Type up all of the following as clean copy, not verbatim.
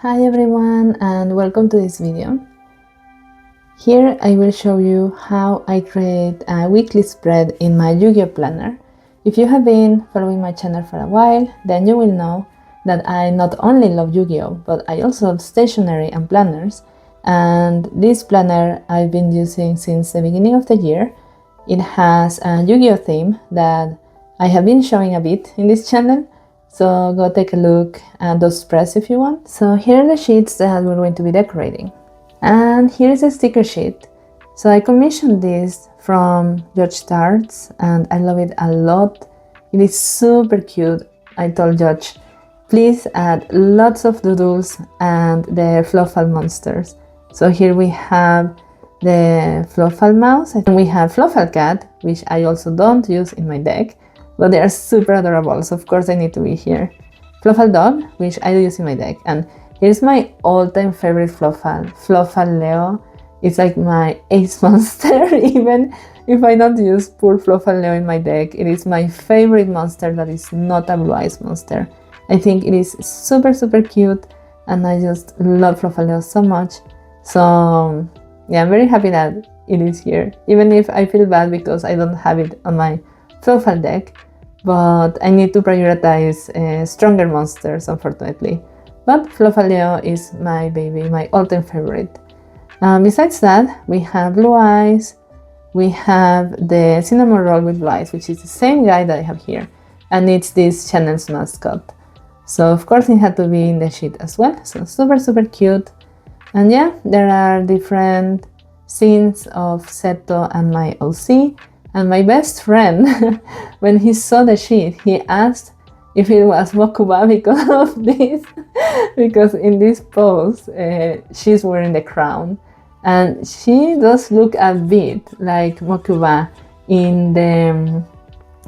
Hi everyone and welcome to this video. Here I will show you how I create a weekly spread in my YuGiOh planner. If you have been following my channel for a while, then you will know that I not only love YuGiOh, but I also love stationery and planners. And this planner I've been using since the beginning of the year. It has a YuGiOh theme that I have been showing a bit in this channel. So go take a look at those spreads if you want. So here are the sheets that we're going to be decorating. And here is a sticker sheet. So I commissioned this from Judge Tarts and I love it a lot. It is super cute. I told Judge, please add lots of doodles and the Fluffal monsters. So here we have the Fluffal mouse and we have Fluffal cat, which I also don't use in my deck. But they are super adorable, so of course they need to be here. Fluffal dog, which I do use in my deck. And here's my all-time favorite Fluffal, Fluffal Leo. It's like my ace monster, even if I don't use poor Fluffal Leo in my deck. It is my favorite monster that is not a blue eyes monster. I think it is super, super cute, and I just love Fluffal Leo so much. So yeah, I'm very happy that it is here, even if I feel bad because I don't have it on my Fluffal deck. But I need to prioritize stronger monsters, unfortunately. But Fluffal Leo is my baby, my all-time favorite. Besides that, we have Blue Eyes, we have the Cinnamon Roll with Blue Eyes, which is the same guy that I have here, and it's this channel's mascot. So of course it had to be in the sheet as well, so super, super cute. And yeah, there are different scenes of Seto and my OC. And my best friend, when he saw the sheet, he asked if it was Mokuba because of this. Because in this pose, she's wearing the crown. And she does look a bit like Mokuba in the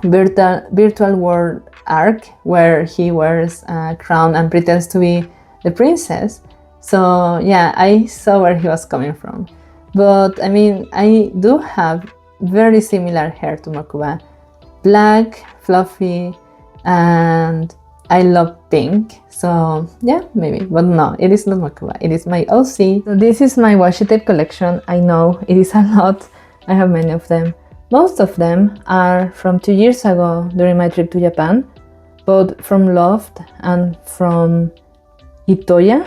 virtual world arc, where he wears a crown and pretends to be the princess. So yeah, I saw where he was coming from. But I mean, I do have very similar hair to Mokuba, black, fluffy, and I love pink, so yeah, maybe, but no, it is not Mokuba, it is my OC. So this is my washi tape collection. I know it is a lot, I have many of them. Most of them are from 2 years ago during my trip to Japan, both from Loft and from Itoya.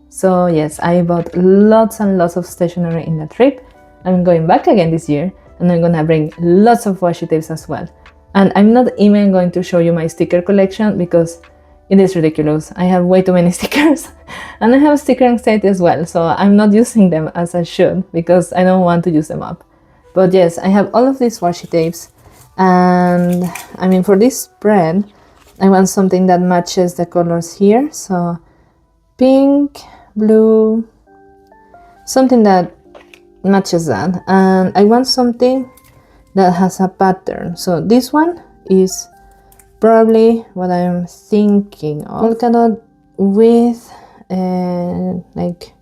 So yes, I bought lots and lots of stationery in that trip. I'm going back again this year, and I'm gonna bring lots of washi tapes as well. And I'm not even going to show you my sticker collection because it is ridiculous. I have way too many stickers and I have sticker anxiety as well, so I'm not using them as I should because I don't want to use them up. But yes, I have all of these washi tapes, and I mean, for this spread I want something that matches the colors here, so pink, blue, something that matches that. And I want something that has a pattern, so this one is probably what I'm thinking of. Polka dot with like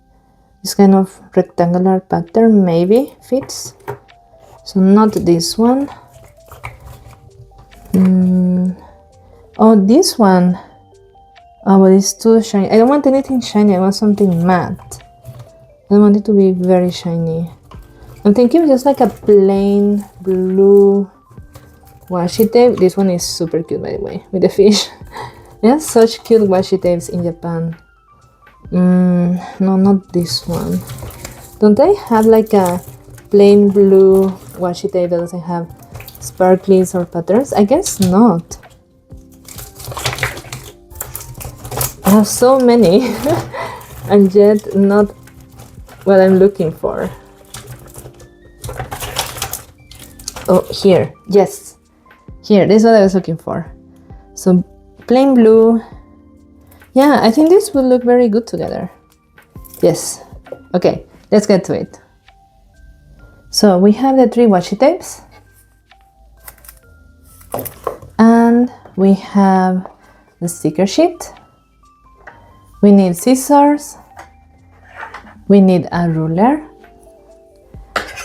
this kind of rectangular pattern maybe fits, so not this one. Oh, this one. Oh, but it's too shiny. I don't want anything shiny, I want something matte. I don't want it to be very shiny. I'm thinking just like a plain blue washi tape. This one is super cute, by the way, with the fish. Yeah, such cute washi tapes in Japan. No, not this one. Don't I have like a plain blue washi tape that doesn't have sparklies or patterns? I guess not. I have so many and yet not what I'm looking for. Oh, here, yes, here, this is what I was looking for. So plain blue. Yeah, I think this will look very good together. Yes, okay, let's get to it. So we have the 3 washi tapes, and we have the sticker sheet. We need scissors, we need a ruler,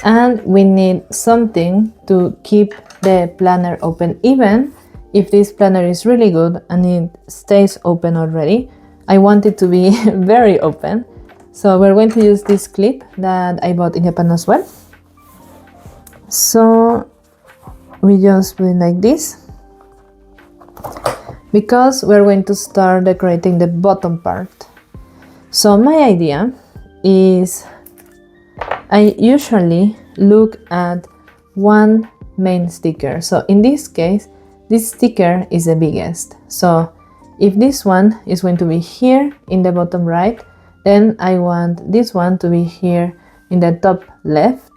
and we need something to keep the planner open, even if this planner is really good and it stays open already. I want it to be very open. So we're going to use this clip that I bought in Japan as well. So we just put it like this, because we're going to start decorating the bottom part. So my idea is, I usually look at one main sticker. So in this case, this sticker is the biggest. So if this one is going to be here in the bottom right, then I want this one to be here in the top left.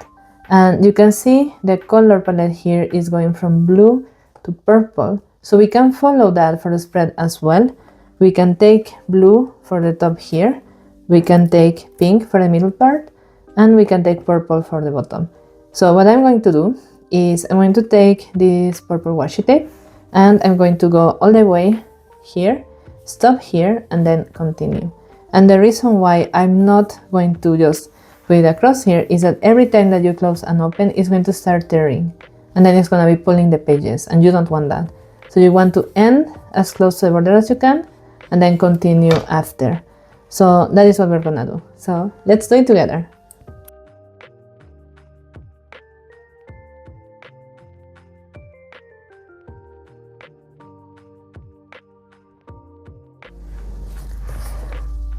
And you can see the color palette here is going from blue to purple. So we can follow that for the spread as well. We can take blue for the top here. We can take pink for the middle part. And we can take purple for the bottom. So what I'm going to do is I'm going to take this purple washi tape and I'm going to go all the way here, stop here, and then continue. And the reason why I'm not going to just put it across here is that every time that you close and open, it's going to start tearing. And then it's going to be pulling the pages, and you don't want that. So you want to end as close to the border as you can, and then continue after. So that is what we're going to do. So let's do it together.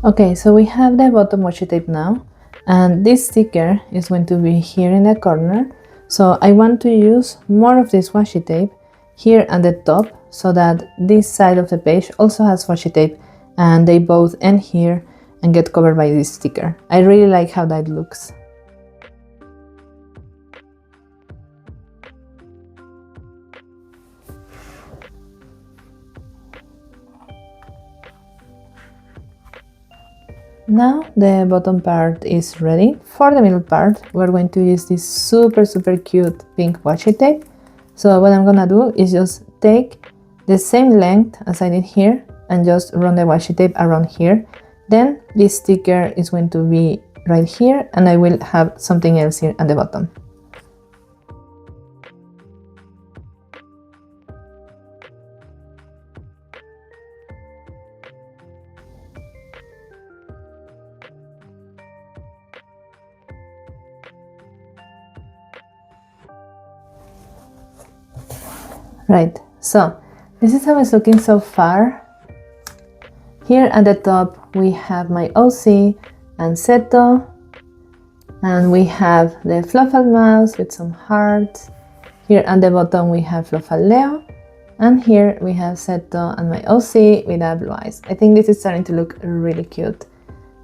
Okay, so we have the bottom washi tape now, and this sticker is going to be here in the corner. So I want to use more of this washi tape here at the top, so that this side of the page also has washi tape and they both end here and get covered by this sticker. I really like how that looks. Now the bottom part is ready. For the middle part, we're going to use this super cute pink washi tape. So what I'm gonna do is just take the same length as I did here and just run the washi tape around here. Then this sticker is going to be right here, and I will have something else here at the bottom. Right, so this is how it's looking so far. Here at the top we have my OC and Seto, and we have the Fluffal mouse with some hearts. Here at the bottom we have Fluffal Leo, and here we have Seto and my OC with blue eyes. I think this is starting to look really cute.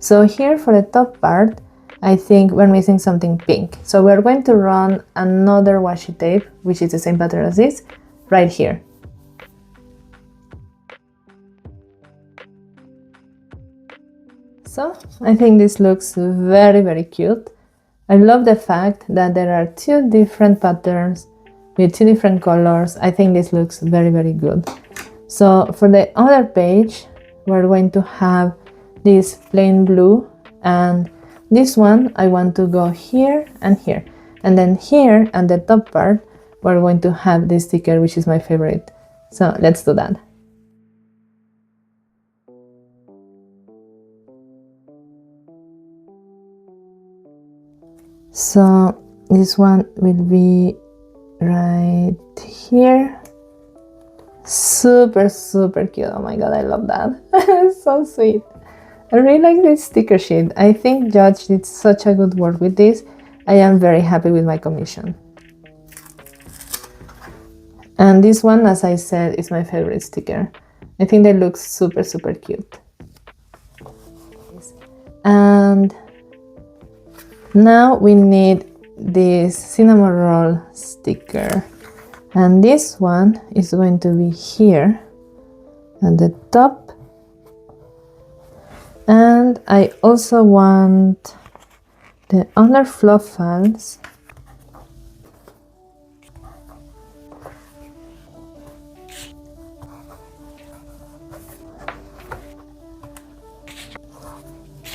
So here for the top part, I think we're missing something pink. So we're going to run another washi tape, which is the same pattern as this, right here. So I think this looks very cute. I love the fact that there are two different patterns with two different colors. I think this looks very good. So for the other page, we're going to have this plain blue, and this one I want to go here and here, and then here at the top part we're going to have this sticker, which is my favorite. So let's do that. So this one will be right here. Super cute. Oh my god, I love that. So sweet. I really like this sticker sheet. I think Judge did such a good work with this. I am very happy with my commission. And this one, as I said, is my favorite sticker. I think they look super cute. And now we need this cinnamon roll sticker. And this one is going to be here at the top. And I also want the other fluffals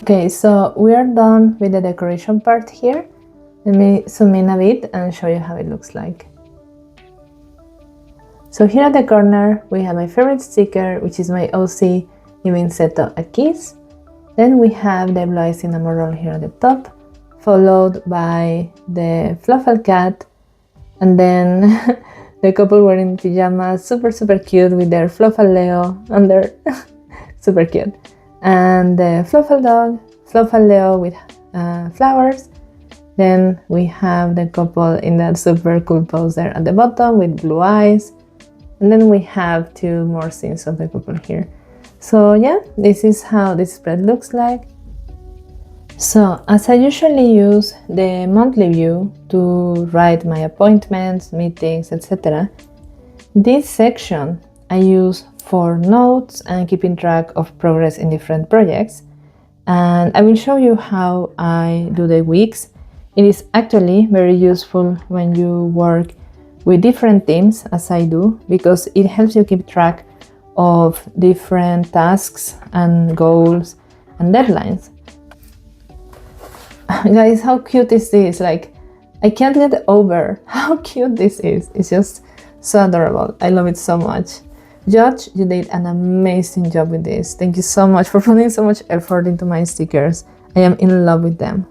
Okay, so we are done with the decoration part here. Let me zoom in a bit and show you how it looks like. So here at the corner we have my favorite sticker, which is my OC y me inserto a kiss. Then we have the blue eye cinnamon roll here at the top, followed by the fluffal cat, and then the couple wearing pajamas, super cute with their fluffal Leo under, super cute. And the fluffal dog, fluffal Leo with flowers. Then we have the couple in that super cool pose there at the bottom with blue eyes. And then we have 2 more scenes of the couple here. So yeah, this is how this spread looks like. So as I usually use the monthly view to write my appointments, meetings, etc., this section I use for notes and keeping track of progress in different projects. And I will show you how I do the weeks. It is actually very useful when you work with different teams, as I do, because it helps you keep track of different tasks and goals and deadlines. Guys, how cute is this? Like, I can't get over how cute this is. It's just so adorable. I love it so much. Judge, you did an amazing job with this. Thank you so much for putting so much effort into my stickers. I am in love with them.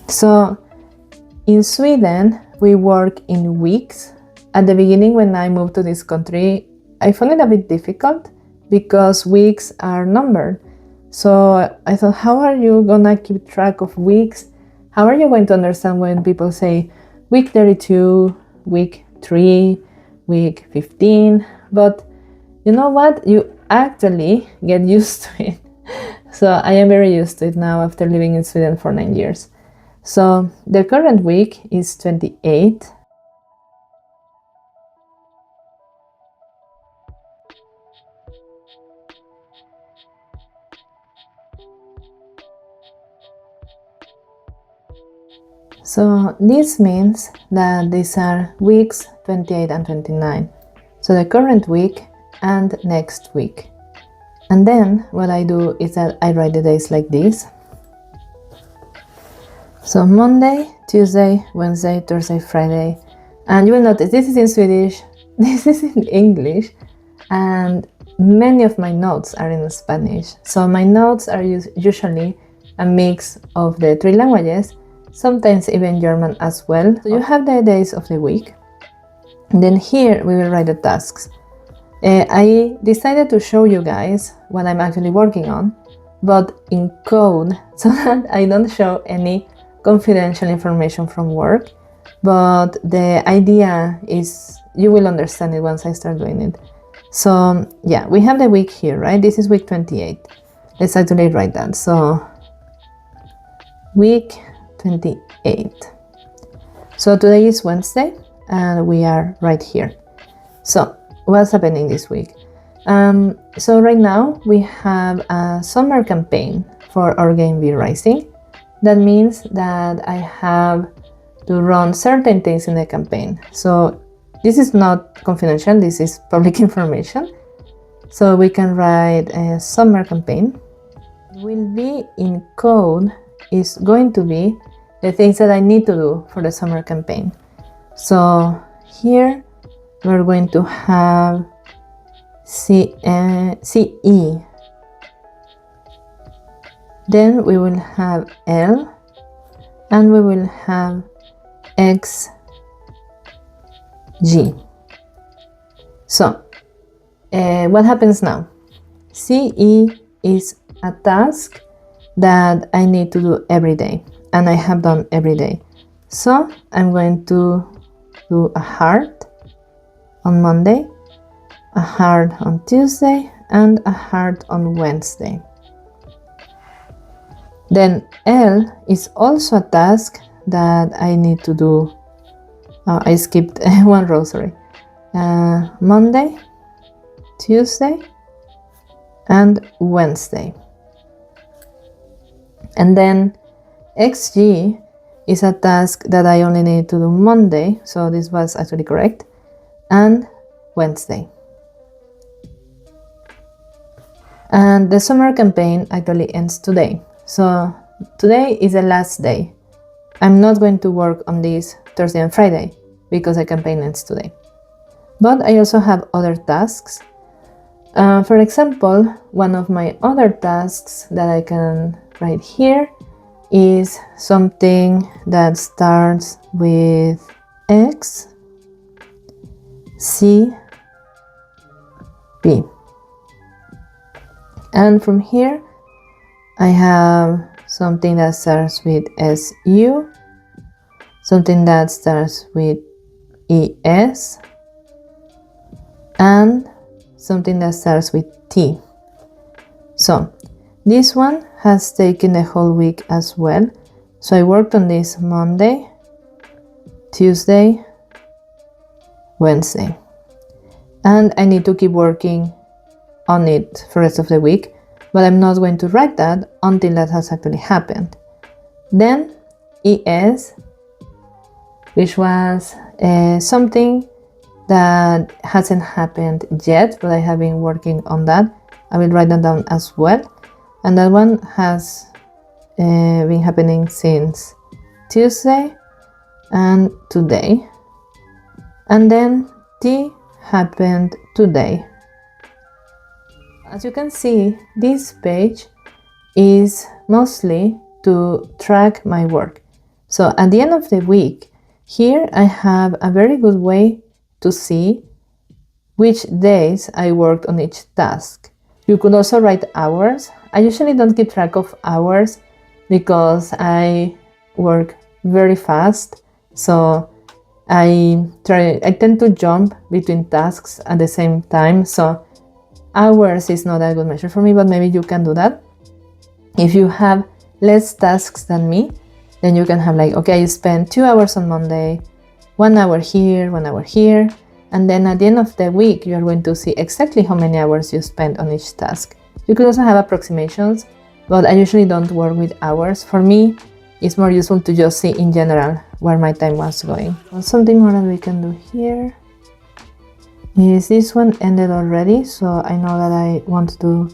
So, in Sweden, we work in weeks. At the beginning, when I moved to this country, I found it a bit difficult because weeks are numbered. So I thought, how are you gonna keep track of weeks? How are you going to understand when people say week 32, week 3, week 15? But you know what? You actually get used to it. So I am very used to it now after living in Sweden for 9 years. So the current week is 28. So this means that these are weeks 28 and 29. So the current week and next week. And then what I do is that I write the days like this. So Monday, Tuesday, Wednesday, Thursday, Friday. And you will notice this is in Swedish, this is in English, and many of my notes are in Spanish. So my notes are usually a mix of the 3 languages, sometimes even German as well. So you have the days of the week. And then here we will write the tasks. I decided to show you guys what I'm actually working on, but in code, so that I don't show any confidential information from work. But the idea is you will understand it once I start doing it. So yeah, we have the week here, right? This is week 28. Let's actually write that. So week 28. So today is Wednesday and we are right here. So what's happening this week? So right now we have a summer campaign for our game Be Rising. That means that I have to run certain things in the campaign. So this is not confidential, this is public information. So we can write a summer campaign. Will be in code is going to be the things that I need to do for the summer campaign. So here we're going to have CE. Then we will have L and we will have XG. So what happens now? CE is a task that I need to do every day and I have done every day. So I'm going to do a heart on Monday, a heart on Tuesday, and a heart on Wednesday. Then L is also a task that I need to do. I skipped one row, sorry. Monday, Tuesday, and Wednesday. And then XG is a task that I only need to do Monday, so this was actually correct, and Wednesday. And the summer campaign actually ends today. So today is the last day. I'm not going to work on this Thursday and Friday because the campaign ends today. But I also have other tasks. For example, one of my other tasks that I can write here is something that starts with X, C, B. And from here, I have something that starts with SU, something that starts with ES, and something that starts with T. So this one has taken the whole week as well. So I worked on this Monday, Tuesday, Wednesday. And I need to keep working on it for the rest of the week, but I'm not going to write that until that has actually happened. Then ES, which was something that hasn't happened yet, but I have been working on that. I will write that down as well. And that one has been happening since Tuesday and today. And then T happened today. As you can see, this page is mostly to track my work. So at the end of the week, here I have a very good way to see which days I worked on each task. You could also write hours. I usually don't keep track of hours because I work very fast. So I tend to jump between tasks at the same time. So hours is not a good measure for me, but maybe you can do that. If you have less tasks than me, then you can have like, okay, you spend 2 hours on Monday, 1 hour here, 1 hour here. And then at the end of the week, you're going to see exactly how many hours you spent on each task. You could also have approximations, but I usually don't work with hours. For me, it's more useful to just see in general where my time was going. Something more that we can do here is this one ended already, so I know that I won't do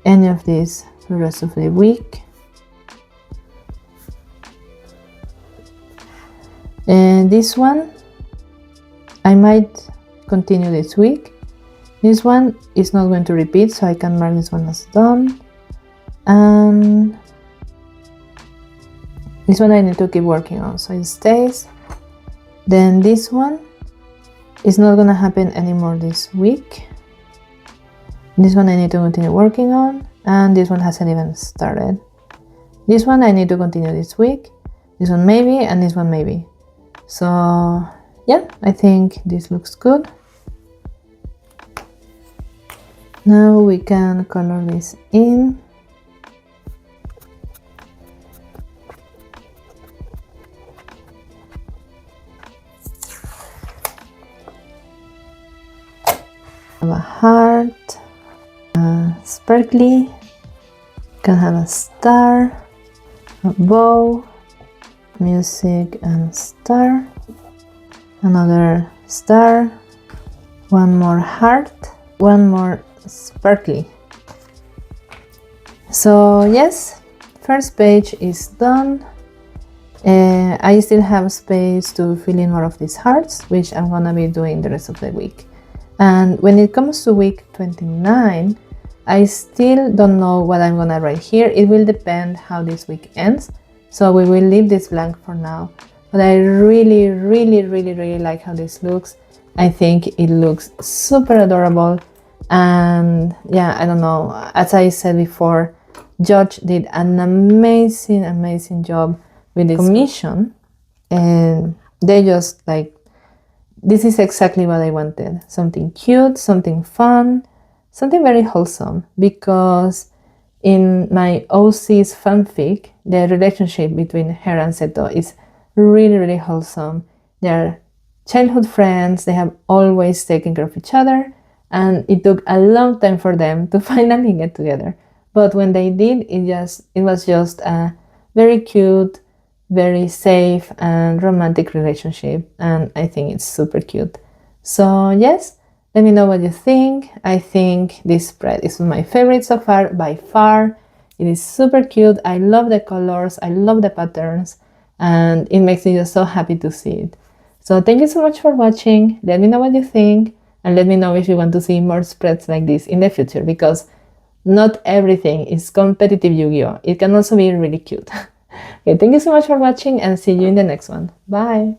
any of this for the rest of the week. And this one, I might continue this week. This one is not going to repeat, so I can mark this one as done. And this one I need to keep working on, so it stays. Then this one is not gonna happen anymore this week. This one I need to continue working on, and this one hasn't even started. This one I need to continue this week. This one maybe, and this one maybe. So yeah, I think this looks good. Now we can color this in. Have a heart, sparkly, can have a star, a bow, music and star, another star, one more heart, one more sparkly. So yes, first page is done. I still have space to fill in more of these hearts, which I'm gonna be doing the rest of the week. And when it comes to week 29, I still don't know what I'm gonna write here. It will depend how this week ends. So we will leave this blank for now. But I really like how this looks. I think it looks super adorable. And yeah, I don't know, as I said before, Judge did an amazing job with this commission. And they just like, this is exactly what I wanted. Something cute, something fun, something very wholesome. Because in my OC's fanfic, the relationship between her and Seto is really wholesome. They're childhood friends, they have always taken care of each other, and it took a long time for them to finally get together. But when they did, it was just a very cute, very safe and romantic relationship, and I think it's super cute. So yes, let me know what you think. I think this spread is my favorite so far, by far. It is super cute. I love the colors, I love the patterns, and it makes me just so happy to see it. So thank you so much for watching. Let me know what you think, and let me know if you want to see more spreads like this in the future, because not everything is competitive Yu-Gi-Oh! It can also be really cute. Okay, thank you so much for watching, and see you in the next one. Bye!